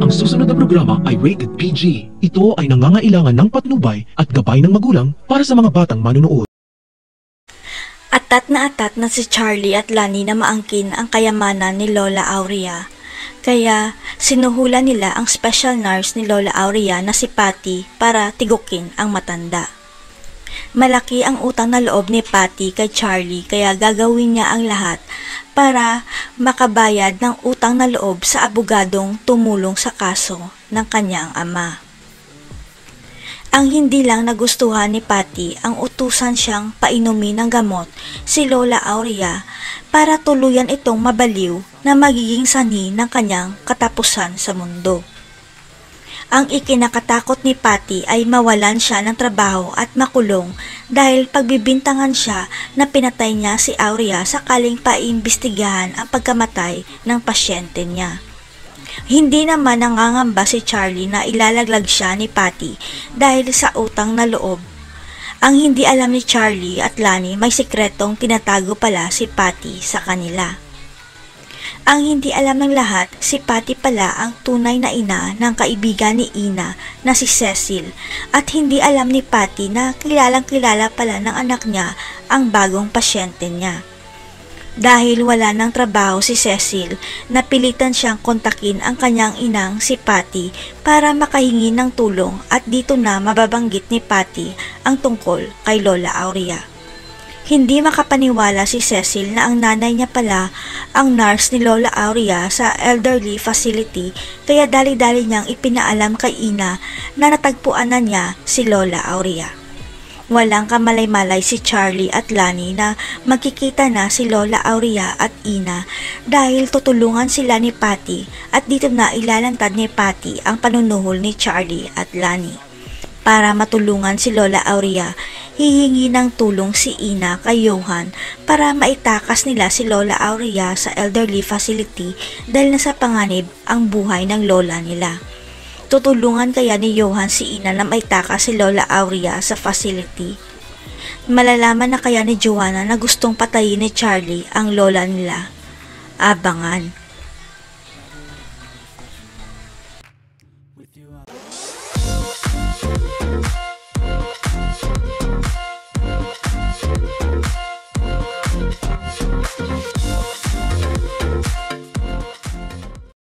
Ang susunod na programa ay rated PG. Ito ay nangangailangan ng patnubay at gabay ng magulang para sa mga batang manunood. Atat na si Charlie at Lani na maangkin ang kayamanan ni Lola Aurea. Kaya sinuhulan nila ang special nurse ni Lola Aurea na si Patty para tigukin ang matanda. Malaki ang utang na loob ni Patty kay Charlie kaya gagawin niya ang lahat para makabayad ng utang na loob sa abogadong tumulong sa kaso ng kanyang ama. Ang hindi lang nagustuhan ni Patty ang utusan siyang painumin ng gamot si Lola Aurea para tuluyan itong mabaliw na magiging sanhi ng kanyang katapusan sa mundo. Ang ikinakatakot ni Patty ay mawalan siya ng trabaho at makulong dahil pagbibintangan siya na pinatay niya si Aurea sakaling paimbestigahan ang pagkamatay ng pasyente niya. Hindi naman nangangamba si Charlie na ilalaglag siya ni Patty dahil sa utang na loob. Ang hindi alam ni Charlie at Lani may sikretong tinatago pala si Patty sa kanila. Ang hindi alam ng lahat, si Patty pala ang tunay na ina ng kaibigan ni Ina na si Cecil at hindi alam ni Patty na kilalang-kilala pala ng anak niya ang bagong pasyente niya. Dahil wala ng trabaho si Cecil, napilitan siyang kontakin ang kanyang inang si Patty para makahingi ng tulong at dito na mababanggit ni Patty ang tungkol kay Lola Aurea. Hindi makapaniwala si Cecil na ang nanay niya pala ang nurse ni Lola Aurea sa elderly facility kaya dali-dali niyang ipinaalam kay Ina na natagpuan na niya si Lola Aurea. Walang kamalay-malay si Charlie at Lani na magkikita na si Lola Aurea at Ina dahil tutulungan sila ni Patty at dito na ilalantad ni Patty ang panunuhol ni Charlie at Lani. Para matulungan si Lola Aurea, hihingi ng tulong si Ina kay Johan para maitakas nila si Lola Aurea sa elderly facility dahil nasa panganib ang buhay ng lola nila. Tutulungan kaya ni Johan si Ina na maitakas si Lola Aurea sa facility? Malalaman na kaya ni Joanna na gustong patayin ni Charlie ang lola nila? Abangan!